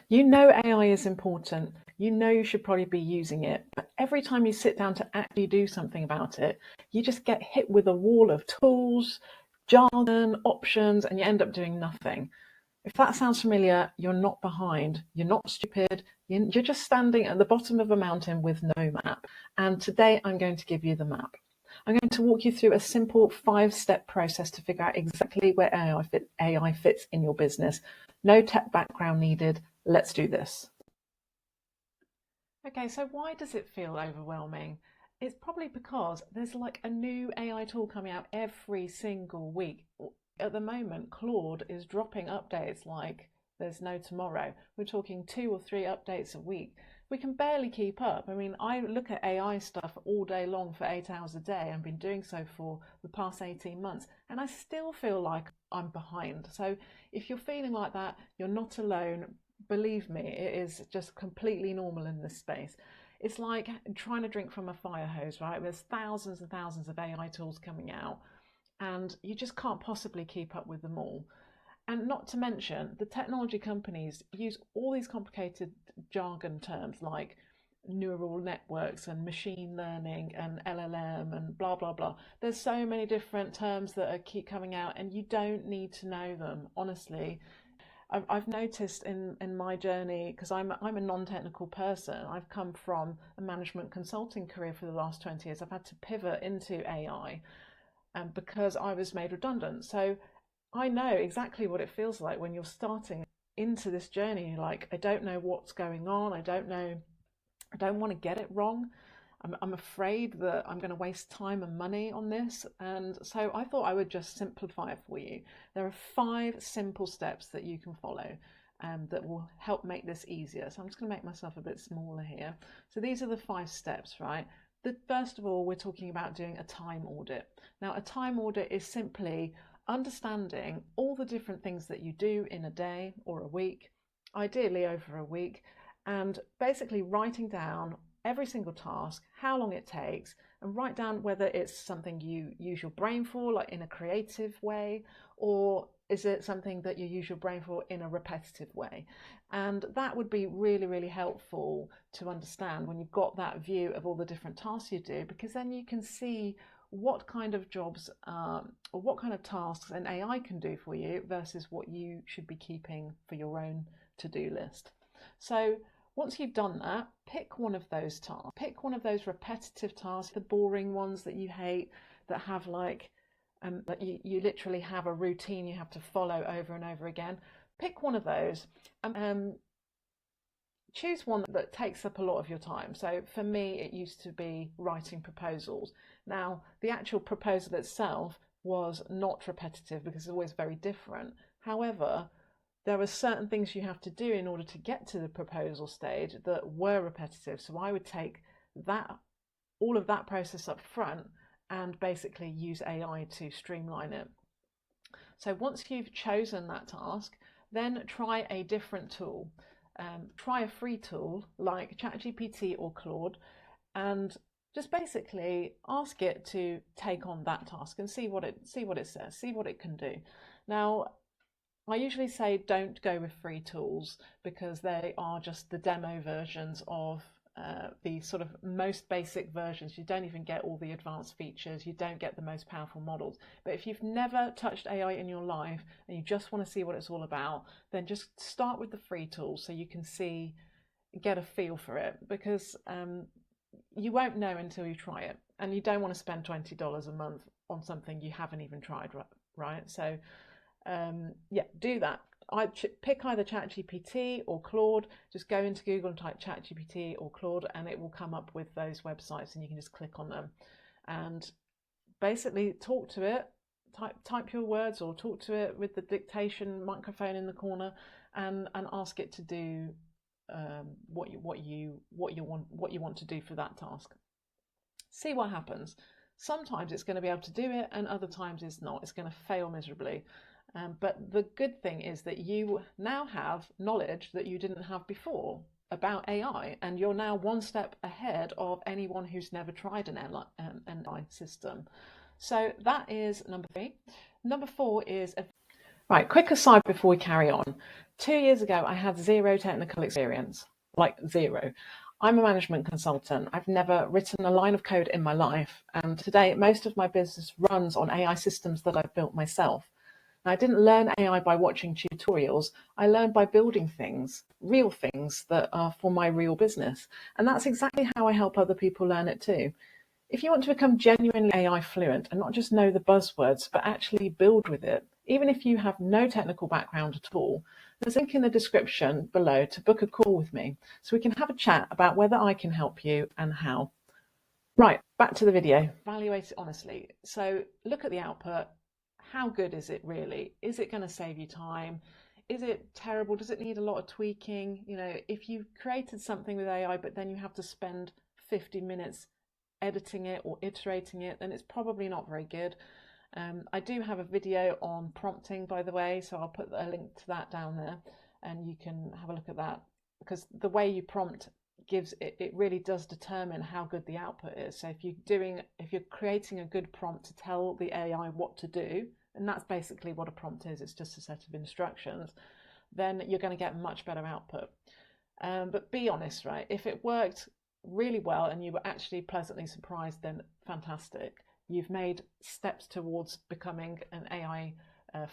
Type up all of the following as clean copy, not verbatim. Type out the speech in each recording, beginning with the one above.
You know AI is important. You know you should probably be using it. But every time you sit down to actually do something about it, you just get hit with a wall of tools, jargon, options, and you end up doing nothing. If that sounds familiar, you're not behind. You're not stupid. You're just standing at the bottom of a mountain with no map. And today I'm going to give you the map. I'm going to walk you through a simple 5-step process to figure out exactly where AI fits in your business. No tech background needed. Let's do this. Okay, so why does it feel overwhelming? It's probably because there's like a new AI tool coming out every single week. At the moment, Claude is dropping updates like there's no tomorrow. We're talking 2 or 3 updates a week. We can barely keep up. I mean, I look at AI stuff all day long for 8 hours a day. I've been doing so for the past 18 months, and I still feel like I'm behind. So if you're feeling like that, you're not alone. Believe me, it is just completely normal in this space. It's like trying to drink from a fire hose, right? There's thousands and thousands of AI tools coming out, and you just can't possibly keep up with them all. And not to mention, the technology companies use all these complicated jargon terms like neural networks and machine learning and LLM and blah, blah, blah. There's so many different terms that keep coming out, and you don't need to know them, honestly. I've noticed in my journey, because I'm a non-technical person. I've come from a management consulting career for the last 20 years. I've had to pivot into AI because I was made redundant. So I know exactly what it feels like when you're starting into this journey. You're like, I don't know what's going on. I don't know. I don't want to get it wrong. I'm afraid that I'm going to waste time and money on this. And so I thought I would just simplify it for you. There are 5 simple steps that you can follow that will help make this easier. So I'm just going to make myself a bit smaller here. So these are the 5 steps, right? First of all, we're talking about doing a time audit. Now, a time audit is simply understanding all the different things that you do in a day or a week, ideally over a week, and basically writing down every single task, how long it takes, and write down whether it's something you use your brain for, like in a creative way, or is it something that you use your brain for in a repetitive way. And that would be really, really helpful to understand when you've got that view of all the different tasks you do, because then you can see what kind of jobs or what kind of tasks an AI can do for you versus what you should be keeping for your own to-do list. So once you've done that, pick one of those tasks. Pick one of those repetitive tasks, the boring ones that you hate, that have like that you literally have a routine you have to follow over and over again. Pick one of those and choose one that takes up a lot of your time. So for me, it used to be writing proposals. Now, the actual proposal itself was not repetitive because it's always very different. However, there are certain things you have to do in order to get to the proposal stage that were repetitive. So I would take that, all of that process up front, and basically use AI to streamline it. So once you've chosen that task, then try a different tool. Try a free tool like ChatGPT or Claude, and just basically ask it to take on that task and see what it says, see what it can do. Now, I usually say don't go with free tools because they are just the demo versions of the sort of most basic versions. You don't even get all the advanced features. You don't get the most powerful models. But if you've never touched AI in your life and you just want to see what it's all about, then just start with the free tools so you can get a feel for it, because you won't know until you try it. And you don't want to spend $20 a month on something you haven't even tried, right? So yeah, do that. I pick either ChatGPT or Claude. Just go into Google and type ChatGPT or Claude, and it will come up with those websites, and you can just click on them and basically talk to it. Type your words or talk to it with the dictation microphone in the corner, and ask it to do what you want to do for that task. See what happens. Sometimes it's going to be able to do it, and other times it's not. It's going to fail miserably. But the good thing is that you now have knowledge that you didn't have before about AI, and you're now one step ahead of anyone who's never tried an AI system. So that is number 3. Number 4 is right. Quick aside before we carry on. 2 years ago, I had zero technical experience, like zero. I'm a management consultant. I've never written a line of code in my life. And today, most of my business runs on AI systems that I've built myself. And I didn't learn AI by watching tutorials. I learned by building things, real things that are for my real business. And that's exactly how I help other people learn it too. If you want to become genuinely AI fluent and not just know the buzzwords, but actually build with it, even if you have no technical background at all, there's a link in the description below to book a call with me so we can have a chat about whether I can help you and how. Right, back to the video. Evaluate it honestly. So look at the output. How good is it really? Is it going to save you time? Is it terrible? Does it need a lot of tweaking? You know, if you've created something with AI, but then you have to spend 50 minutes editing it or iterating it, then it's probably not very good. I do have a video on prompting, by the way, so I'll put a link to that down there and you can have a look at that, because the way you prompt gives it really does determine how good the output is. So if you're creating a good prompt to tell the AI what to do, and that's basically what a prompt is, it's just a set of instructions, then you're going to get much better output. But be honest, right? If it worked really well and you were actually pleasantly surprised, then fantastic. You've made steps towards becoming an AI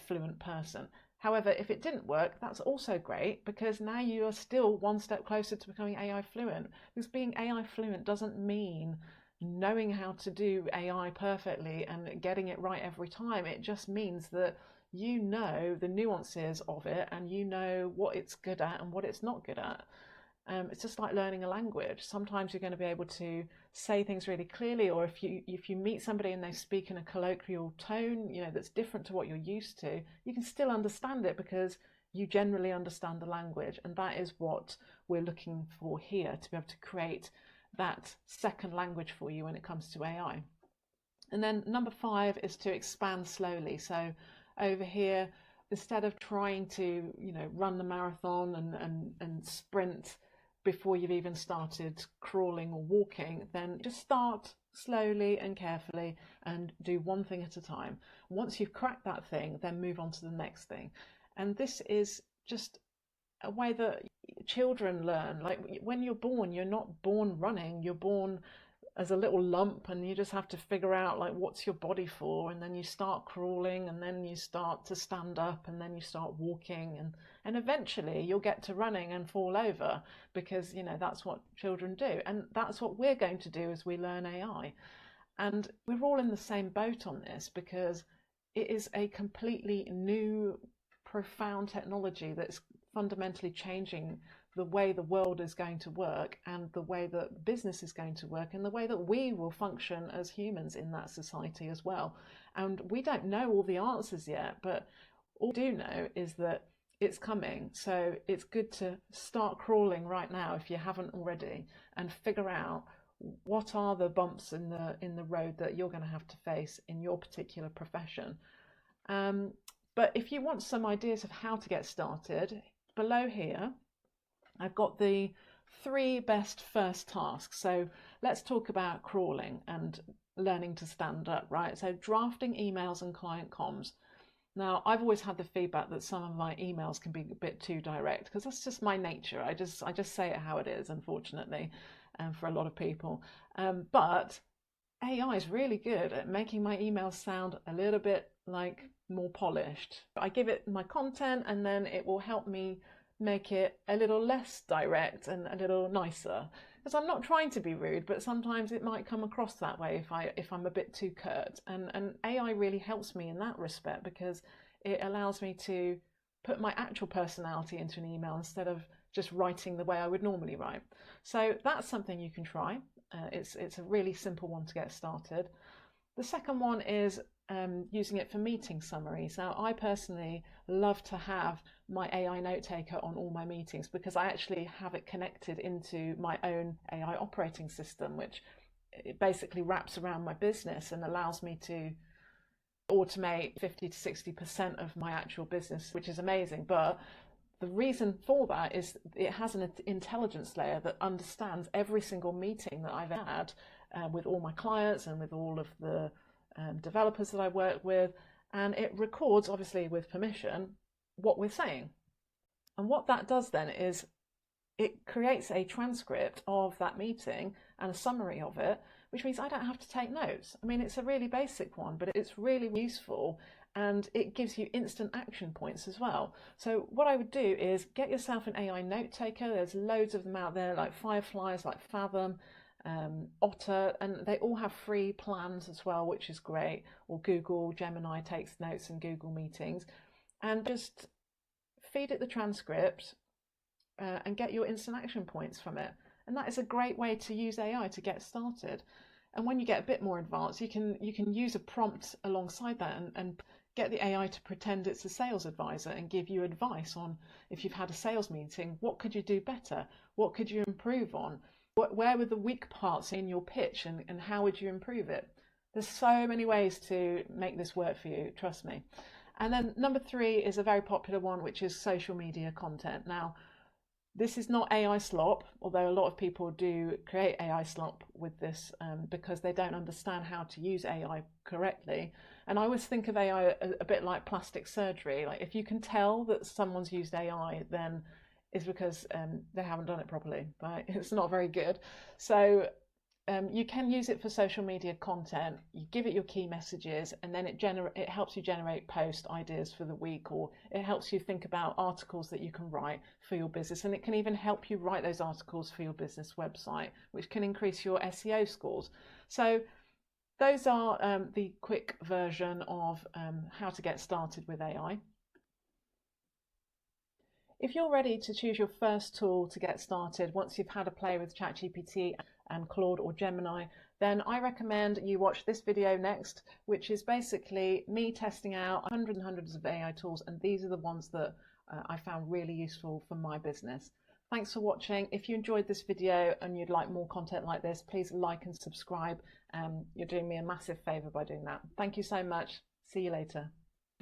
fluent person. However, if it didn't work, that's also great, because now you are still one step closer to becoming AI fluent. Because being AI fluent doesn't mean knowing how to do AI perfectly and getting it right every time. It just means that you know the nuances of it and you know what it's good at and what it's not good at. It's just like learning a language. Sometimes you're going to be able to say things really clearly, or if you meet somebody and they speak in a colloquial tone, you know, that's different to what you're used to, you can still understand it because you generally understand the language. And that is what we're looking for here, to be able to create that second language for you when it comes to AI. And then number 5 is to expand slowly. So over here, instead of trying to, you know, run the marathon and sprint before you've even started crawling or walking, then just start slowly and carefully and do one thing at a time. Once you've cracked that thing, then move on to the next thing. And this is just a way that children learn. Like when you're born, you're not born running, you're born as a little lump, and you just have to figure out like what's your body for, and then you start crawling, and then you start to stand up, and then you start walking, and eventually you'll get to running and fall over, because you know that's what children do, and that's what we're going to do as we learn AI. And we're all in the same boat on this, because it is a completely new, profound technology that's fundamentally changing the way the world is going to work, and the way that business is going to work, and the way that we will function as humans in that society as well. And we don't know all the answers yet, but all we do know is that it's coming. So it's good to start crawling right now if you haven't already, and figure out what are the bumps in the road that you're going to have to face in your particular profession. But if you want some ideas of how to get started, below here I've got the 3 best first tasks. So let's talk about crawling and learning to stand up, right? So drafting emails and client comms. Now, I've always had the feedback that some of my emails can be a bit too direct, because that's just my nature. I just say it how it is, unfortunately, for a lot of people. But AI is really good at making my emails sound a little bit like more polished. I give it my content, and then it will help me make it a little less direct and a little nicer, because I'm not trying to be rude, but sometimes it might come across that way if I'm a bit too curt, and AI really helps me in that respect, because it allows me to put my actual personality into an email instead of just writing the way I would normally write. So that's something you can try. It's a really simple one to get started. The second one is using it for meeting summaries. Now, I personally love to have my AI note taker on all my meetings, because I actually have it connected into my own AI operating system, which it basically wraps around my business and allows me to automate 50 to 60% of my actual business, which is amazing. But the reason for that is it has an intelligence layer that understands every single meeting that I've had with all my clients and with all of the developers that I work with, and it records, obviously with permission, what we're saying. And what that does then is it creates a transcript of that meeting and a summary of it, which means I don't have to take notes. I mean, it's a really basic one, but it's really useful, and it gives you instant action points as well. So what I would do is get yourself an AI note taker. There's loads of them out there, like Fireflies, like Fathom, Otter, and they all have free plans as well, which is great. Or Google Gemini takes notes in Google Meetings, and just feed it the transcript and get your instant action points from it. And that is a great way to use AI to get started. And when you get a bit more advanced, you can use a prompt alongside that and get the AI to pretend it's a sales advisor and give you advice on, if you've had a sales meeting, what could you do better? What could you improve on? Where were the weak parts in your pitch, and how would you improve it? There's so many ways to make this work for you, trust me. And then number 3 is a very popular one, which is social media content. Now, this is not AI slop, although a lot of people do create AI slop with this because they don't understand how to use AI correctly. And I always think of AI a bit like plastic surgery. Like, if you can tell that someone's used AI, then it's because they haven't done it properly. Right? It's not very good. So you can use it for social media content. You give it your key messages, and then it helps you generate post ideas for the week, or it helps you think about articles that you can write for your business, and it can even help you write those articles for your business website, which can increase your SEO scores. So those are the quick version of how to get started with AI. If you're ready to choose your first tool to get started, once you've had a play with ChatGPT and Claude or Gemini, then I recommend you watch this video next, which is basically me testing out hundreds and hundreds of AI tools, and these are the ones that I found really useful for my business. Thanks for watching. If you enjoyed this video and you'd like more content like this, please like and subscribe. You're doing me a massive favour by doing that. Thank you so much. See you later.